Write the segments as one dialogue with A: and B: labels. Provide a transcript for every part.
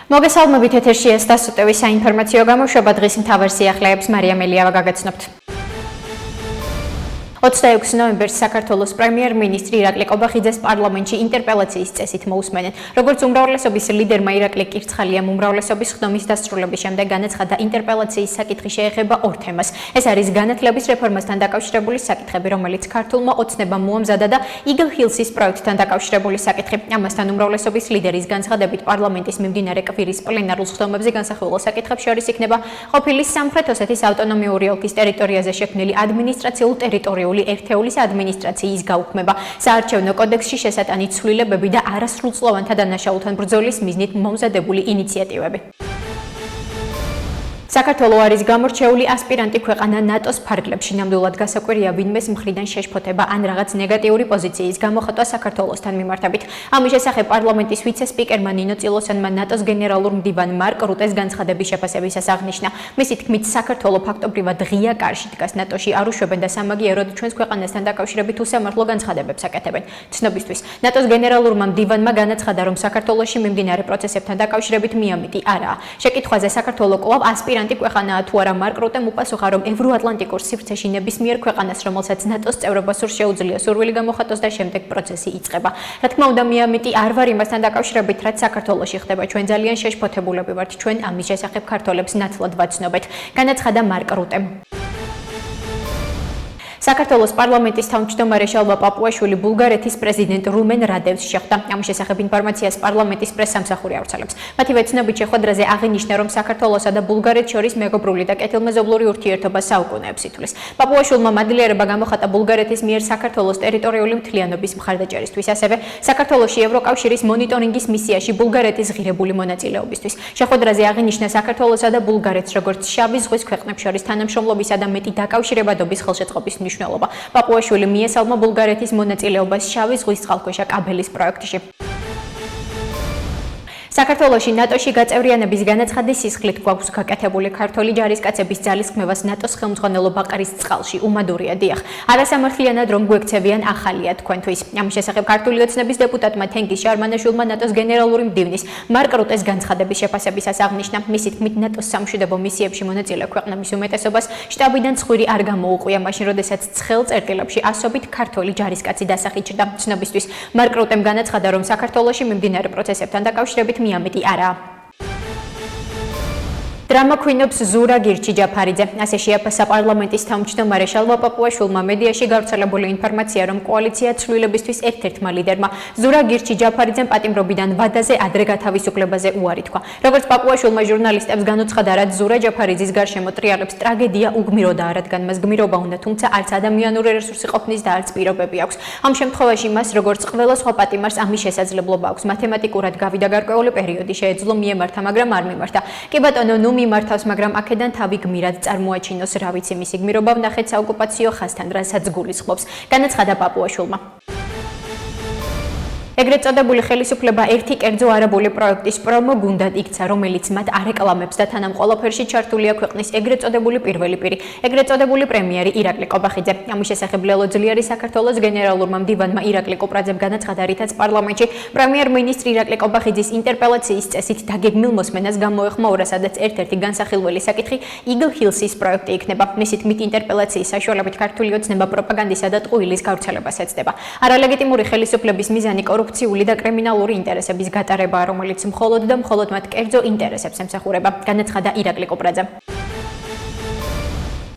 A: მოგესალმებით ეთერშია სტასუტევის საინფორმაციო გამოშვება დღის მთავარ სიახლეებს მარიამ ელიავა გაგაცნობთ. 26 ნოემბერს საქართველოს პრემიერ-მინისტრი ირაკლი ყობახიძეს პარლამენტში ინტერპელაციის წესით მოусმენენ. როგორც უმრავლესობის ლიდერმა ირაკლი კირცხალიამ უმრავლესობის ხდომის დასრულების შემდეგ განაცხადა, ინტერპელაციის საკითხი შეეხება ორ თემას. ეს არის განათლების რეფორმასთან დაკავშირებული საკითხები, რომელიც ქართულმა ოცნებამ მოამზადა და Eagle Hills-ის პროექტთან დაკავშირებული საკითხი. ამასთან უმრავლესობის ლიდერის განცხადებით პარლამენტის მიმდინარე კვირის პლენარულ ხდომებზე განსახილველ საკითხებს შორის იქნება ყოფილი სამხრეთ ოსეთის ავტონომიური ოლქის ტერიტორიაზე შექმნილი ადმინისტრაციულ-ტერიტორიული ერთეულის ადმინისტრაციის გაუქმება, საარჩევნო კოდექსში შესატანი ცვლილებები და არასრულწლოვანთა დანაშაულთან ბრძოლის მიზნით მომზადებული ინიციატივები. საქართველოს არის გამორჩეული ასპირანტი ქვეყანა ნატოს ფარგლებში. ნამდვილად გასაკვირია ვინმეს მხრიდან შეშფოთება ან რაღაც ნეგატიური პოზიციის გამოხატვა საქართველოსთან მიმართებით. ამის შესახებ პარლამენტის ვიცე-სპიკერმა ნინო წილოსანმა ნატოს გენერალურ მდივან მარკ რუტეს განცხადების შეფასებისას აღნიშნა. მისი თქმით, საქართველოს ფაქტობრივად ღია კარში დგას ნატოში არ უშვებენ და სამაგიეროდ ჩვენს ქვეყანასთან დაკავშირებით უსამართლო განცხადებებს აკეთებენ. ცნობისთვის, ნატოს გენერალურმა მდივანმა განაცხადა, რომ საქართველოში მიმდინარე პროცესებთან დაკავშირებით მიამიტი არაა. შეკითხვაზე საქართველოს კვლავ ასპირანტი ქვეყანაა თუ არა მარკ რუტემ უპასუხა, რომ ევროატლანტიკურ სივრცეში ნებისმიერ ქვეყანას, რომელსაც ნატოს წევრობა სურს, შეუძლია სურვილი გამოხატოს და შემდეგ პროცესი იწყება. რა თქმა უნდა, მიამიტი არ ვარ იმასთან დაკავშირებით, რაც საქართველოში ხდება. ჩვენ ძალიან შეშფოთებულები ვართ. ჩვენ ამის შესახებ ქართველებს ნათლად ვაცნობთ. განაცხადა მარკ რუტემ. საქართველოს პარლამენტის თავმჯდომარე შალვა პაპუაშვილი ბულგარეთის პრეზიდენტ რუმენ რადევს შეხვდა. ამის შესახებ ინფორმაციას პარლამენტის პრესსამსახური ავრცელებს. მათივე ცნობით შეხვედრაზე აღინიშნა, რომ საქართველოსა და ბულგარეთს შორის მეგობრული და კეთილმეზობლური ურთიერთობა საუკუნეებს ითვლის. პაპუაშვილმა მადლიერება გამოხატა ბულგარეთის მიერ საქართველოს ტერიტორიული მთლიანობის მხარდაჭერისთვის, ასევე საქართველოში ევროკავშირის მონიტორინგის მისიაში ბულგარეთის ღირებული მონაწილეობისთვის. შეხვედრაზე აღინიშნა საქართველოსა და ბულგარეთს როგორც შავი ზღვის ქვეყნებს შორის თანამშრომლობისა და მეტი დაკავშირებადობის ხელშეწყობის მნიშვნელობა. პაპუაშვილი მიესალმა ბულგარეთის მონაწილეობას შავი ზღვის წყალქვეშა კაბელის პროექტში. საქართველოში ნატოში გაწევრიანების განაცხადის სისხლით გვაქვს გაკეთებული ქართული ჯარისკაცების ძალისხმევას ნატოს ხელმძღვანელობა ყრის წყალში. უმადურია დიახ. არასამართლიანად რომ გვექცევიან ახალია თქვენთვის. ამის შესახებ ქართული ოცნების დეპუტატმა თენგიზ შარმანაშვილმა ნატოს გენერალური მდივნის მარკ რუტეს განცხადების შეფასებისას აღნიშნა. მისი თქმით, ნატოს სამშვიდობო მისიებში მონაწილე ქვეყნების უმეტესობას შტაბიდან ცხვირი არ გამოუყვია, მაშინ როდესაც ცხელ წერტილებში ასობით ქართული ჯარისკაცი დასახით ჭრდა. ცნობისთვის, მარკ რუტემ განაცხადა, რომ საქართველოში მიმდინარე პროცესებთან დაკავშირებით მიამიტი არაა. დრამა ქვინობს ზურა გირჩი-ჯაფარიძე. ასე შეაფასა პარლამენტის თავმჯდომარე შალვა პაპუაშვილმა მედიაში გავრცელებული ინფორმაცია, რომ კოალიცია ცვლილებისთვის ერთ-ერთმა ლიდერმა ზურა გირჩი-ჯაფარიძემ პატიმრობიდან ვადაზე ადრე გათავისუფლებაზე უარი თქვა. როგორც პაპუაშვილმა ჟურნალისტებს განუცხადა, რაც ზურა ჯაფარიძის გარშემო ტრიალებს ტრაგედია უგმიროდაა, რადგან მას გმირობა უნდა, თუმცა არც ადამიანური რესურსი ყოფნის და არც პირობები აქვს. ამ შემთხვევაში მას, როგორც ყველა სხვა პატიმარს, ამის შესაძლებლობა აქვს. მათემატიკურად გავიდა გარკვეული პერიოდი, შეეძლო მიემართა, მაგრამ არ მიმართა. კი ბატონო, ნუ მიმართავს, მაგრამ აქედან თავი გმირად წარმოაჩინოს, რა ვიცი, მისი გმირობა ვნახეთ საოკუპაციო ხაზთან, რასაც გულისხმობს, განაცხადა პაპუაშვილმა. ეგრეთ წოდებული ხელისუფლება ერთი კერძო არაბული პროექტის პრომო გუნდად იქცა, რომელიც მათ არეკლამებს და თანამ ყველაფერში ჩართულია ქვეყნის ეგრეთ წოდებული პირველი პირი, ეგრეთ წოდებული პრემიერი ირაკლი ყობახიძე. ამის შესახებ ლელო ძლიერი საქართველოს გენერალურმა მდივანმა ირაკლი ყუპრაძემ განაცხადა, რითაც პარლამენტში პრემიერ-მინისტრი ირაკლი ყობახიძის ინტერპელაციის წესით დაგეგმილ მოსმენას გამოეხმაურა, სადაც ერთ-ერთი განსახილველი საკითხი Eagle Hills-ის პროექტი იქნება. მისი თქმით, ინტერპელაციის საშუალებით ქართული ოცნება პროპაგანდისა და ტყუილის გავრცელებას ეცდება. არალეგიტიმური ხელისუფლების მიზანი კორუფციული და კრიმინალური ინტერესების გატარებაა, რომელიც მხოლოდ და მხოლოდ მათ კერძო ინტერესებს ემსახურება, განაცხადა ირაკლი ყუპრაძემ.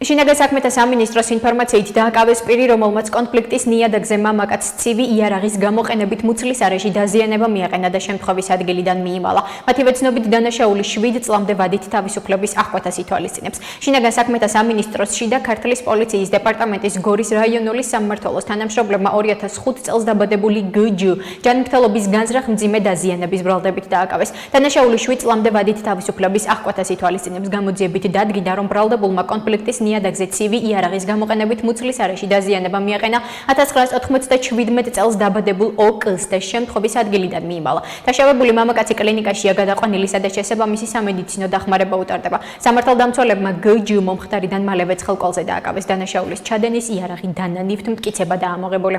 A: შინაგან საქმეთა სამინისტროს ინფორმაციით დააკავეს პირი, რომელმაც კონფლიქტის ნიადაგზე მამაკაც ცივი იარაღის გამოყენებით მუცლის არეში დაზიანება მიაყენა და შემთხვევის ადგილიდან მიიმალა. მათივე ცნობით, დანაშაული 7 წლამდე ვადით თავისუფლების აღკვეთას ითვალისწინებს. შინაგან საქმეთა სამინისტროს შიდა ქართლის პოლიციის დეპარტამენტის გორის რაიონული სამმართველოს თანამშრომლებმა 2005 წელს დაბადებული გჯ ჯანმრთელობის განზრახ მძიმე დაზიანების ბრალდებით დააკავეს. დანაშაული 7 წლამდე ვადით თავისუფლების აღკვეთას ითვალისწინებს. გამოძიებით დადგინდა, რომ ბრალდებულმა კონფლიქტის ნიადაგზე ცივი იარაღის გამოყენებით მუცლის არეში დაზიანება მიაყენა 1997 წელს დაბადებულ ოკ-ს და შემთხვევის ადგილიდან მიიმალა. დაშავებული მამაკაცი კლინიკაშია გადაყვანილი, სადაც შესაბამისი სამედიცინო დახმარება უტარდება. სამართალდამცველებმა გჯ მომხდარიდან მალევე ცხელკოლზე დააკავეს. დანაშაულის ჩადენის იარაღი დანანიფთ მტკიცება დაამოღებული.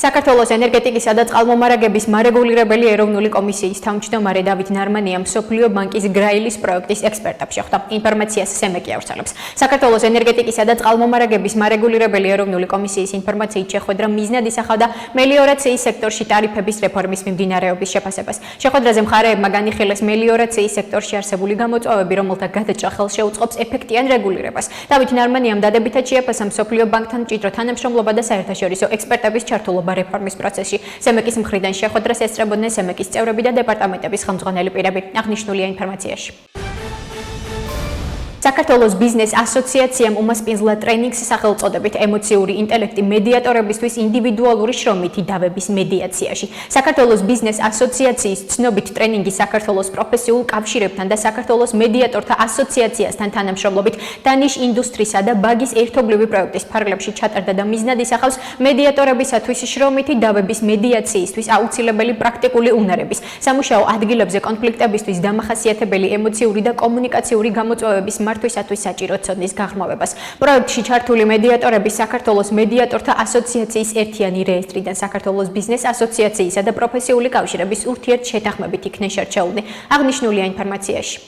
A: საქართველოს ენერგეტიკისა და წყალმომარაგების მარეგულირებელი ეროვნული კომისიის თავმჯდომარე დავით ნარმანიამ მსოფლიო ბანკის გრაილის პროექტის ექსპერტად შეხვდა. ინფორმაციას სემეკი ავრცელებს. საქართველოს ენერგეტიკისა და წყალმომარაგების მარეგულირებელი ეროვნული კომისიის ინფორმაციით შეხვედრა მიზნად ისახავდა მელიორაციის სექტორში ტარიფების რეფორმის მიმდინარეობის შეფასებას. შეხვედრაზე მხარეებმა განიხილეს მელიორაციის სექტორში არსებული გამოწვევები, რომელთა გადაჭრა ხელს შეუწყობს ეფექტიან რეგულირებას. დავით ნარმანიამ დადებითად შეაფასა მსოფლიო ბანკთან მჭიდრო თანამშრომლობა და საერთაშორისო ექსპერტების ჩართულობა რეფორმის პროცესში. სემეკის მხრიდან შეხვედრას ესწრებოდნენ სემეკის წევრები და დეპარტამენტების ხელმძღვანელი პირები. აღნიშნულია ინფორმაციაში. საქართველოს ბიზნეს ასოციაციამ უმასპინძლა ტრენინგს სახელწოდებით ემოციური ინტელექტი მედიატორებისთვის ინდივიდუალური შრომითი დავების მედიაციაში. საქართველოს ბიზნეს ასოციაციის ცნობით ტრენინგი საქართველოს პროფესიულ კავშირებთან და საქართველოს მედიატორთა ასოციაციასთან თანამშრომლობით დანიშ ინდუსტრიისა და ბაგის ერთობლივი პროექტის ფარგლებში ჩატარდა და მიზნად ისახავს მედიატორებისათვის შრომითი დავების მედიაციისთვის აუცილებელი პრაქტიკული უნარების, სამუშაო ადგილებზე კონფლიქტებისთვის დამახასიათებელი ემოციური და კომუნიკაციური გამოწვევების მართვისათვის საჭირო ცოდნის გაღრმავებას. პროექტში ჩართული მედიატორები საქართველოს მედიატორთა ასოციაციის ერთიანი რეესტრიდან საქართველოს ბიზნეს ასოციაციისა და პროფესიული კავშირების ურთიერთშეთანხმებით იქნენ შერჩეული. აღნიშნულია ინფორმაციაში.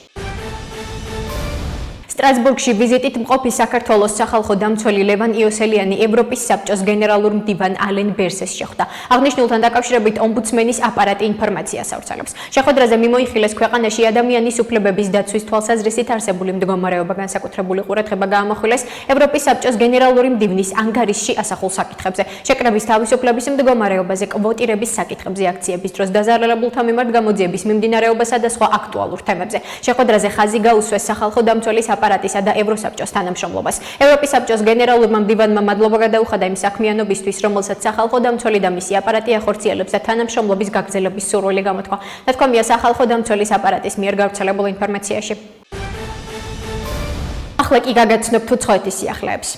A: სტრასბურგში ვიზიტით მყოფი საქართველოს სახალხო დამცველი ლევან იოსელიანი ევროპის საბჭოს გენერალურ მდივან ალენ ბერსეს შეხვდა. აღნიშნულთან დაკავშირებით ომბუდსმენის აპარატი ინფორმაციას ავრცელებს. შეხვედრაზე მიმოიხილეს ქვეყანაში ადამიანის უფლებების დაცვის თვალსაზრისით არსებული მდგომარეობა, განსაკუთრებული ყურადღება გაამახვილეს ევროპის საბჭოს გენერალური მდივნის ანგარიშში ასახულ საკითხებზე, შეკრების თავისუფლების მდგომარეობაზე, კვოტირების საკითხებზე, აქციების დროს დაზარალებულთა მიმართ გამოძიების მიმდინარეობასა და სხვა აქტუალურ თემებზე. შეხვედრაზე ხაზი გაუსვეს სახალხო დამცველის აპარატისა და ევროსაბჭოს თანამშრომლობას. ევროპის საბჭოს გენერალურმა მდივანმა მადლობა გადაუხადა იმ საქმიანობისთვის, რომელსაც სახალხო დამცველი და მისი აპარატი ახორციელებს და თანამშრომლობის გაგრძელების სურვილი გამოთქვა. ნათქვამია სახალხო დამცველის აპარატის მიერ გავრცელებულ ინფორმაციაში. ახლა კი გაგაცნობთ უცხოეთის სიახლეებს.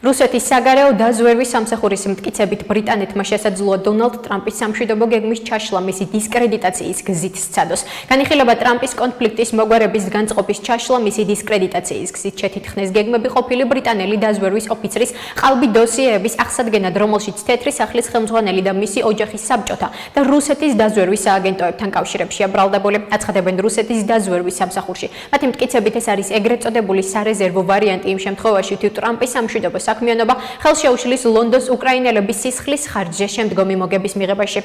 A: რუსეთის საგარეო დაზვერვის სამსახურის მტკიცებით ბრიტანეთმა შესაძლოა დონალდ ტრამპის სამშვიდობო გეგმის ჩაშლა მისი დისკრედიტაციის გზით სცადოს. განიხილება ტრამპის კონფლიქტის მოგვარების განწყობის ჩაშლა მისი დისკრედიტაციის გზით შეთითხნეს გეგმები ყოფილი ბრიტანელი დაზვერვის ოფიცრის ყალბი დოსიეების აღსადგენად, რომელშიც თეთრი სახლის ხელმძღვანელი და მისი ოჯახის საბჭოთა და რუსეთის დაზვერვის სააგენტოებთან კავშირებშია ბრალდებული. აცხადებენ რუსეთის დაზვერვის სამსახურში. მათი მტკიცებით ეს არის ეგრეთ წოდებული სარეზერვო ვარიანტი იმ შემთხვევაში, თუ ტრამპის სამშვიდობო საქმიანობა ხელს შეუშლის ლონდონის უკრაინელების სისხლის ხარჯზე შემდგომი მოგების მიღებაში.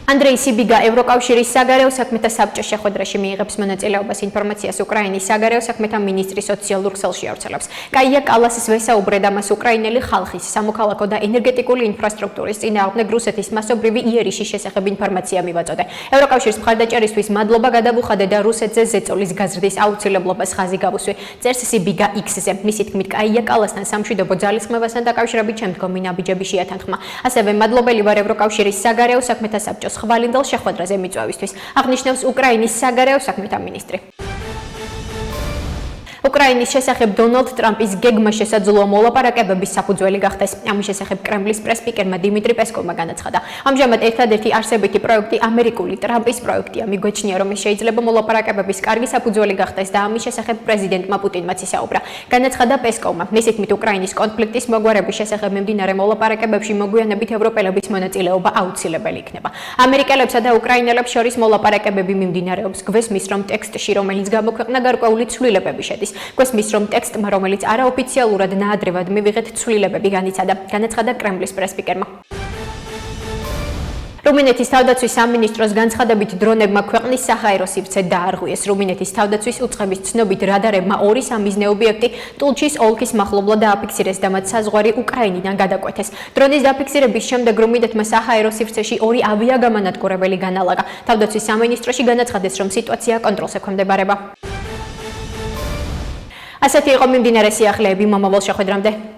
A: ანდრეი სიბიგა ევროკავშირის საგარეო საქმეთა საბჭოს შეხვედრაში მიიღებს მონაწილეობას. ინფორმაციას უკრაინის საგარეო საქმეთა მინისტრი სოციალურ ქსელში ავრცელებს. კაია კალასის ვესაუბრეთ ამას უკრაინელი ხალხის, სამოქალაქო და ენერგეტიკული ინფრასტრუქტურის წინააღმდეგ რუსეთის მასობრივი იერიშის შესახებ ინფორმაცია მივაწოდე. ევროკავშირის მხარდაჭერისთვის მადლობა გადავუხადე და რუსეთზე ზეწოლის გაზრდის აუცილებლობას ხაზი გავუსვი. წერს სიბიგა X-ზე. მისი თქმით, კაია კალასთან სამშვიდობო ძალისხმევასთან დაკავშირებით შემდგომი ნაბიჯები შეათანხმა. ასევე მადლობელი ვარ ევროკავშირის საგარეო საქმეთა საბჭოს ხვალინდელ შეხვედრაზე მიწვევისთვის, აღნიშნავს უკრაინის საგარეო საქმეთა მინისტრი. უკრაინის შესახებ დონალდ ტრამპის გეგმა შესაძლოა მოლაპარაკებების საფუძველი გახდეს. ამის შესახებ კრემლის პრესპიკერმა დიმიტრი პესკოვმა განაცხადა. ამჟამად ერთადერთი არსებითი პროექტი ამერიკული ტრამპის პროექტია. მიგვეჩნია, რომ ის შეიძლება მოლაპარაკებების კარგი საფუძველი გახდეს და ამის შესახებ პრეზიდენტმა პუტინმაც ისაუბრა. განაცხადა პესკოვმა. მისი თქმით, უკრაინის კონფლიქტის მოგვარების შესახებ მიმდინარე მოლაპარაკებებში მოგვიანებით ევროპელების მონაწილეობა აუცილებელი იქნება. ამერიკელებსა და უკრაინელებს შორის მოლაპარაკებები მიმდინარეობს. გვესმის, რომ ტექსტში, რომელიც გამოქვეყნა, გარკვეული ცვლილებები შედის. გვესმის, რომ ტექსტმა, რომელიც არაოფიციალურად ნაადრევად მივიღეთ ცვლილებები განაცხადა კრემლის პრესპიკერმა. რუმინეთის თავდაცვის სამინისტროს განცხადებით დრონებმა ქვეყნის საჰაერო სივრცე დაარღვიეს. რუმინეთის თავდაცვის უწყების ცნობით რადარებმა 2 სამიზნე ობიექტი ტულჩის ოლქის მახლობლად დააფიქსირეს და მათ საზღვარი უკრაინიდან გადაკვეთეს. დრონის დაფიქსირების შემდეგ რუმინეთმა საჰაერო სივრცეში 2 ავიაგამანადგურებელი განალაგა. თავდაცვის სამინისტროში განაცხადეს, რომ სიტუაცია კონტროლს ექვემდებარება. ასეთი იყო მიმდინარე სიახლეები მომავალ შეხვედრამდე.